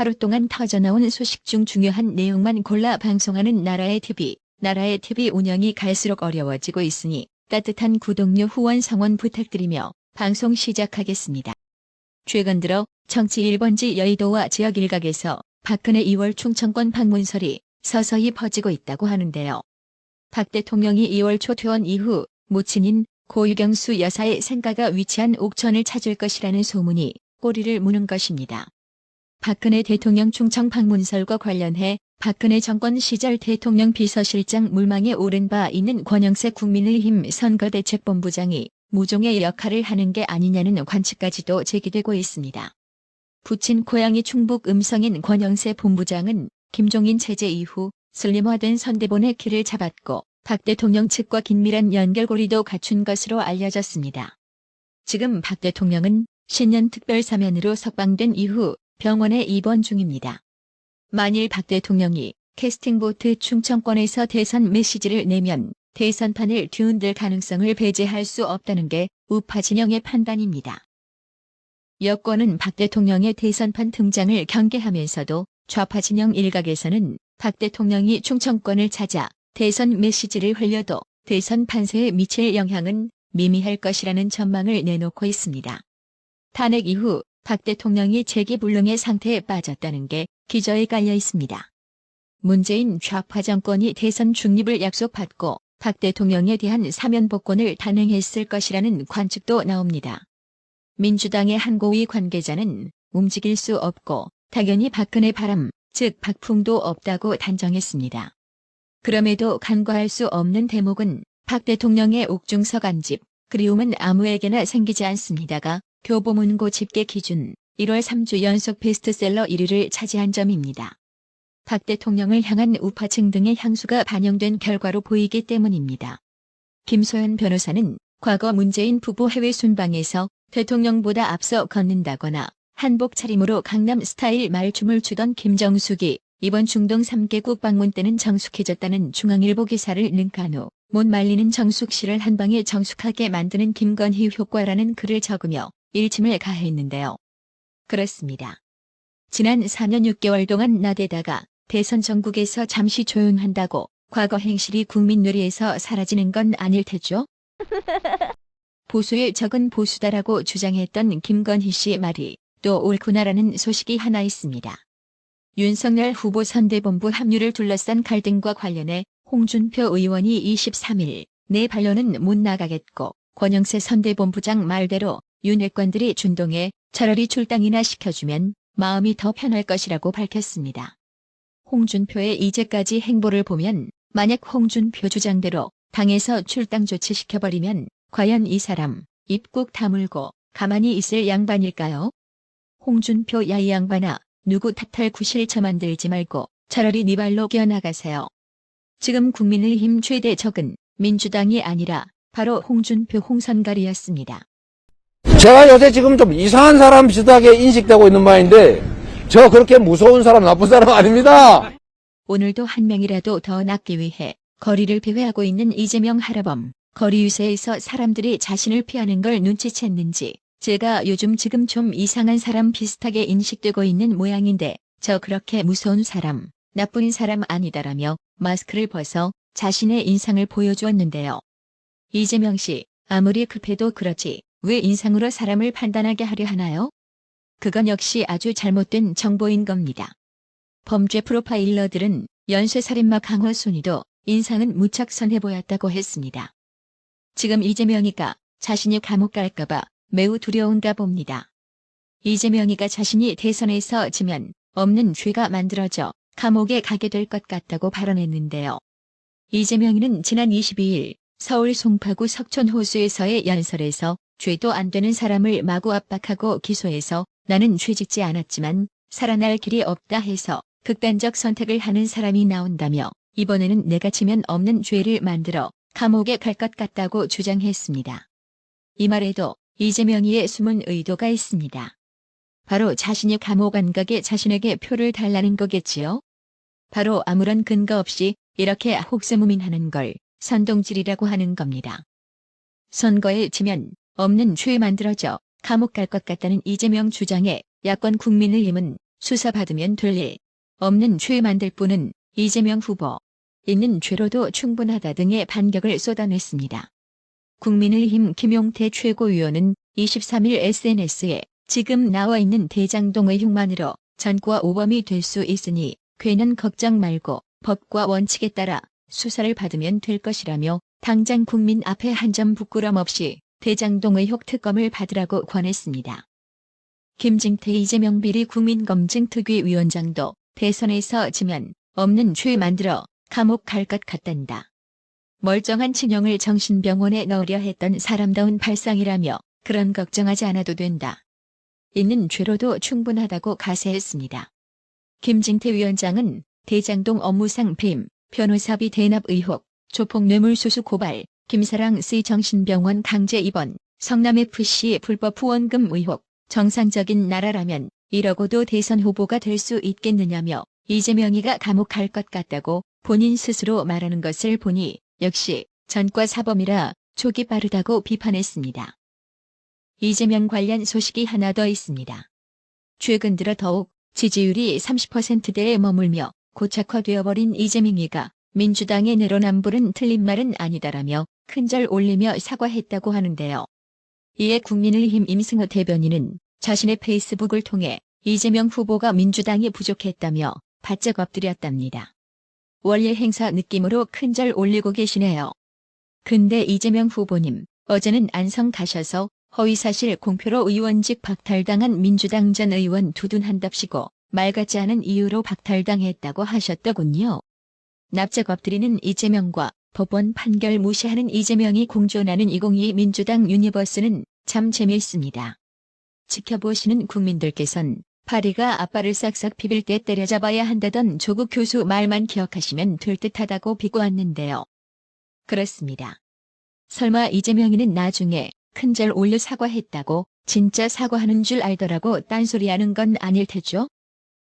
하루 동안 터져나온 소식 중 중요한 내용만 골라 방송하는 나라의 TV. 나라의 TV 운영이 갈수록 어려워지고 있으니 따뜻한 구독료 후원 성원 부탁드리며 방송 시작하겠습니다. 최근 들어 정치 1번지 여의도와 지역 일각에서 박근혜 2월 충청권 방문설이 서서히 퍼지고 있다고 하는데요. 박 대통령이 2월 초 퇴원 이후 모친인 고 유경수 여사의 생가가 위치한 옥천을 찾을 것이라는 소문이 꼬리를 무는 것입니다. 박근혜 대통령 충청 방문설과 관련해 박근혜 정권 시절 대통령 비서실장 물망에 오른 바 있는 권영세 국민의힘 선거대책본부장이 무종의 역할을 하는 게 아니냐는 관측까지도 제기되고 있습니다. 부친 고향이 충북 음성인 권영세 본부장은 김종인 체제 이후 슬림화된 선대본의 길을 잡았고 박 대통령 측과 긴밀한 연결고리도 갖춘 것으로 알려졌습니다. 지금 박 대통령은 신년 특별사면으로 석방된 이후 병원에 입원 중입니다. 만일 박 대통령이 캐스팅보트 충청권에서 대선 메시지를 내면 대선판을 뒤흔들 가능성을 배제할 수 없다는 게 우파 진영의 판단입니다. 여권은 박 대통령의 대선판 등장을 경계하면서도 좌파 진영 일각에서는 박 대통령이 충청권을 찾아 대선 메시지를 흘려도 대선 판세에 미칠 영향은 미미할 것이라는 전망을 내놓고 있습니다. 탄핵 이후 박 대통령이 재기불능의 상태에 빠졌다는 게 기저에 깔려 있습니다. 문재인 좌파 정권이 대선 중립을 약속받고 박 대통령에 대한 사면 복권을 단행했을 것이라는 관측도 나옵니다. 민주당의 한 고위 관계자는 움직일 수 없고 당연히 박근혜 바람, 즉 박풍도 없다고 단정했습니다. 그럼에도 간과할 수 없는 대목은 박 대통령의 옥중서 간집, 그리움은 아무에게나 생기지 않습니다가 교보문고 집계 기준 1월 3주 연속 베스트셀러 1위를 차지한 점입니다. 박 대통령을 향한 우파층 등의 향수가 반영된 결과로 보이기 때문입니다. 김소연 변호사는 과거 문재인 부부 해외 순방에서 대통령보다 앞서 걷는다거나 한복 차림으로 강남 스타일 말춤을 추던 김정숙이 이번 중동 3개국 방문 때는 정숙해졌다는 중앙일보 기사를 능한 후 못 말리는 정숙 씨를 한 방에 정숙하게 만드는 김건희 효과라는 글을 적으며 일침을 가했는데요. 그렇습니다. 지난 4년 6개월 동안 나대다가 대선 전국에서 잠시 조용한다고 과거 행실이 국민 뇌리에서 사라지는 건 아닐 테죠? 보수의 적은 보수다라고 주장했던 김건희 씨의 말이 또 옳구나라는 소식이 하나 있습니다. 윤석열 후보 선대본부 합류를 둘러싼 갈등과 관련해 홍준표 의원이 23일 내 반론은 못 나가겠고 권영세 선대본부장 말대로 윤핵관들이 준동해 차라리 출당이나 시켜주면 마음이 더 편할 것이라고 밝혔습니다. 홍준표의 이제까지 행보를 보면 만약 홍준표 주장대로 당에서 출당 조치시켜버리면 과연 이 사람 입국 다물고 가만히 있을 양반일까요? 홍준표 야 이 양반아 누구 탓할 구실처 만들지 말고 차라리 네 발로 기어나가세요. 지금 국민의힘 최대 적은 민주당이 아니라 바로 홍준표 홍선갈이었습니다. 제가 요새 지금 좀 이상한 사람 비슷하게 인식되고 있는 바인데 저 그렇게 무서운 사람 나쁜 사람 아닙니다. 오늘도 한 명이라도 더 낫기 위해 거리를 배회하고 있는 이재명 할아범. 거리 유세에서 사람들이 자신을 피하는 걸 눈치챘는지 제가 요즘 지금 좀 이상한 사람 비슷하게 인식되고 있는 모양인데 저 그렇게 무서운 사람, 나쁜 사람 아니다라며 마스크를 벗어 자신의 인상을 보여주었는데요. 이재명 씨, 아무리 급해도 그렇지 왜 인상으로 사람을 판단하게 하려 하나요? 그건 역시 아주 잘못된 정보인 겁니다. 범죄 프로파일러들은 연쇄살인마 강호 순위도 인상은 무척 선해 보였다고 했습니다. 지금 이재명이가 자신이 감옥 갈까봐 매우 두려운가 봅니다. 이재명이가 자신이 대선에서 지면 없는 죄가 만들어져 감옥에 가게 될 것 같다고 발언했는데요. 이재명이는 지난 22일 서울 송파구 석촌호수에서의 연설에서 죄도 안 되는 사람을 마구 압박하고 기소해서 나는 죄짓지 않았지만 살아날 길이 없다 해서 극단적 선택을 하는 사람이 나온다며 이번에는 내가 지면 없는 죄를 만들어 감옥에 갈 것 같다고 주장했습니다. 이 말에도 이재명이의 숨은 의도가 있습니다. 바로 자신이 감옥 안 가게 자신에게 표를 달라는 거겠지요. 바로 아무런 근거 없이 이렇게 혹세무민하는 걸 선동질이라고 하는 겁니다. 선거에 지면 없는 죄 만들어져 감옥 갈 것 같다는 이재명 주장에 야권 국민의힘은 수사받으면 될 일 없는 죄 만들 뿐은 이재명 후보 있는 죄로도 충분하다 등의 반격을 쏟아냈습니다. 국민의힘 김용태 최고위원은 23일 SNS에 지금 나와 있는 대장동 의혹만으로 전과 오범이 될 수 있으니 괜한 걱정 말고 법과 원칙에 따라 수사를 받으면 될 것이라며 당장 국민 앞에 한 점 부끄럼 없이 대장동 의혹 특검을 받으라고 권했습니다. 김진태 이재명 비리 국민검증특위위원장도 대선에서 지면 없는 죄 만들어 감옥 갈 것 같단다. 멀쩡한 친형을 정신병원에 넣으려 했던 사람다운 발상이라며 그런 걱정하지 않아도 된다. 있는 죄로도 충분하다고 가세했습니다. 김진태 위원장은 대장동 업무상 배임, 변호사비 대납 의혹, 조폭 뇌물수수 고발, 김사랑 C 정신병원 강제 입원, 성남FC 불법 후원금 의혹, 정상적인 나라라면 이러고도 대선 후보가 될 수 있겠느냐며 이재명이가 감옥 갈 것 같다고 본인 스스로 말하는 것을 보니 역시 전과 사범이라 촉이 빠르다고 비판했습니다. 이재명 관련 소식이 하나 더 있습니다. 최근 들어 더욱 지지율이 30%대에 머물며 고착화되어버린 이재명이가 민주당의 내로남불은 틀린 말은 아니다라며 큰절 올리며 사과했다고 하는데요. 이에 국민의힘 임승호 대변인은 자신의 페이스북을 통해 이재명 후보가 민주당이 부족했다며 바짝 엎드렸답니다. 원래 행사 느낌으로 큰절 올리고 계시네요. 근데 이재명 후보님, 어제는 안성 가셔서 허위사실 공표로 의원직 박탈당한 민주당 전 의원 두둔한답시고 말 같지 않은 이유로 박탈당했다고 하셨더군요. 납작 엎드리는 이재명과 법원 판결 무시하는 이재명이 공존하는 2022 민주당 유니버스는 참 재미있습니다. 지켜보시는 국민들께선 파리가 아빠를 싹싹 비빌 때 때려잡아야 한다던 조국 교수 말만 기억하시면 될 듯하다고 비꼬았는데요. 그렇습니다. 설마 이재명이는 나중에 큰절 올려 사과했다고 진짜 사과하는 줄 알더라고 딴소리하는 건 아닐 테죠?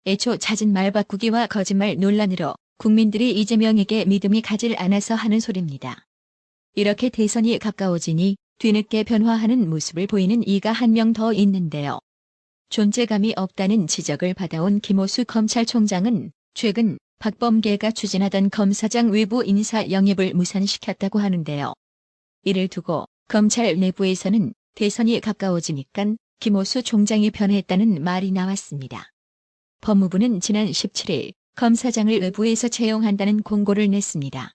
애초 잦은 말 바꾸기와 거짓말 논란으로 국민들이 이재명에게 믿음이 가질 않아서 하는 소리입니다. 이렇게 대선이 가까워지니 뒤늦게 변화하는 모습을 보이는 이가 한 명 더 있는데요. 존재감이 없다는 지적을 받아온 김오수 검찰총장은 최근 박범계가 추진하던 검사장 외부 인사 영입을 무산시켰다고 하는데요. 이를 두고 검찰 내부에서는 대선이 가까워지니까 김오수 총장이 변했다는 말이 나왔습니다. 법무부는 지난 17일 검사장을 외부에서 채용한다는 공고를 냈습니다.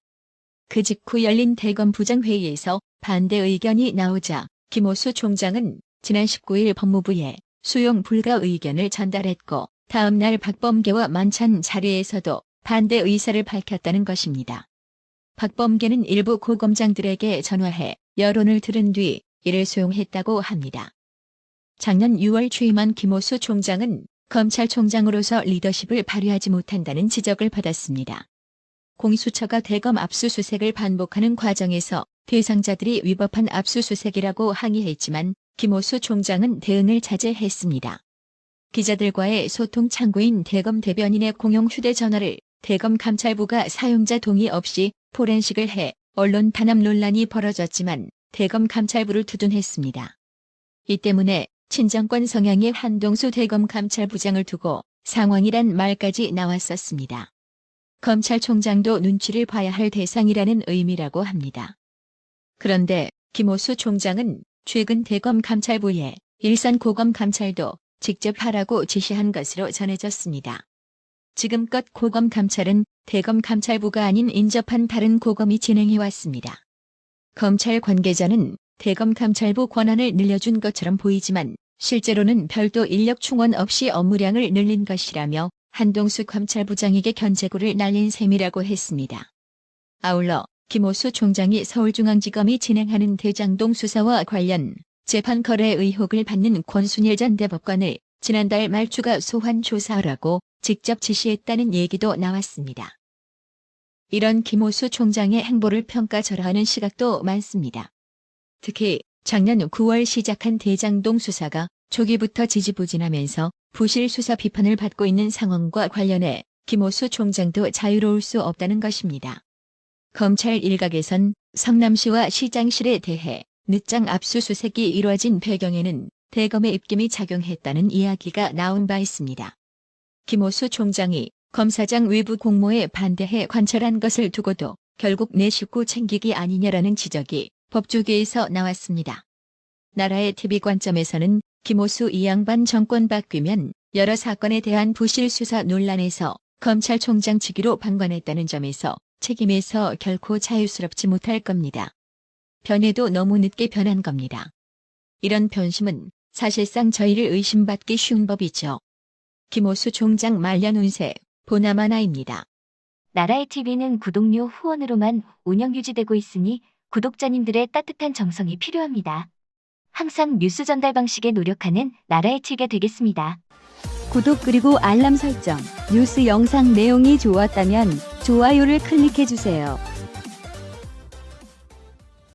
그 직후 열린 대검 부장회의에서 반대 의견이 나오자 김오수 총장은 지난 19일 법무부에 수용 불가 의견을 전달했고 다음 날 박범계와 만찬 자리에서도 반대 의사를 밝혔다는 것입니다. 박범계는 일부 고검장들에게 전화해 여론을 들은 뒤 이를 수용했다고 합니다. 작년 6월 취임한 김오수 총장은 검찰총장으로서 리더십을 발휘하지 못한다는 지적을 받았습니다. 공수처가 대검 압수수색을 반복하는 과정에서 대상자들이 위법한 압수수색이라고 항의했지만 김오수 총장은 대응을 자제했습니다. 기자들과의 소통 창구인 대검 대변인의 공용 휴대전화를 대검 감찰부가 사용자 동의 없이 포렌식을 해 언론 탄압 논란이 벌어졌지만 대검 감찰부를 두둔했습니다. 이 때문에 친정권 성향의 한동수 대검 감찰부장을 두고 상황이란 말까지 나왔었습니다. 검찰총장도 눈치를 봐야 할 대상이라는 의미라고 합니다. 그런데 김오수 총장은 최근 대검 감찰부에 일선 고검 감찰도 직접 하라고 지시한 것으로 전해졌습니다. 지금껏 고검 감찰은 대검 감찰부가 아닌 인접한 다른 고검이 진행해왔습니다. 검찰 관계자는 대검 감찰부 권한을 늘려준 것처럼 보이지만 실제로는 별도 인력 충원 없이 업무량을 늘린 것이라며 한동수 검찰부장에게 견제구를 날린 셈이라고 했습니다. 아울러 김오수 총장이 서울중앙지검이 진행하는 대장동 수사와 관련 재판 거래 의혹을 받는 권순일 전 대법관을 지난달 말 추가 소환 조사하라고 직접 지시했다는 얘기도 나왔습니다. 이런 김오수 총장의 행보를 평가절하하는 시각도 많습니다. 특히 작년 9월 시작한 대장동 수사가 초기부터 지지부진하면서 부실 수사 비판을 받고 있는 상황과 관련해 김오수 총장도 자유로울 수 없다는 것입니다. 검찰 일각에선 성남시와 시장실에 대해 늦장 압수수색이 이뤄진 배경에는 대검의 입김이 작용했다는 이야기가 나온 바 있습니다. 김호수 총장이 검사장 외부 공모에 반대해 관철한 것을 두고도 결국 내 식구 챙기기 아니냐라는 지적이 법조계에서 나왔습니다. 나라의 TV 관점에서는 김호수 이 양반 정권 바뀌면 여러 사건에 대한 부실 수사 논란에서 검찰총장 직위로 방관했다는 점에서 책임에서 결코 자유스럽지 못할 겁니다. 변해도 너무 늦게 변한 겁니다. 이런 변심은 사실상 저희를 의심받기 쉬운 법이죠. 김호수 총장 말년 운세 보나마나입니다. 나라의 TV는 구독료 후원으로만 운영 유지되고 있으니 구독자님들의 따뜻한 정성이 필요합니다. 항상 뉴스 전달 방식에 노력하는 나라의 TV가 되겠습니다. 구독 그리고 알람 설정, 뉴스 영상 내용이 좋았다면 좋아요를 클릭해주세요.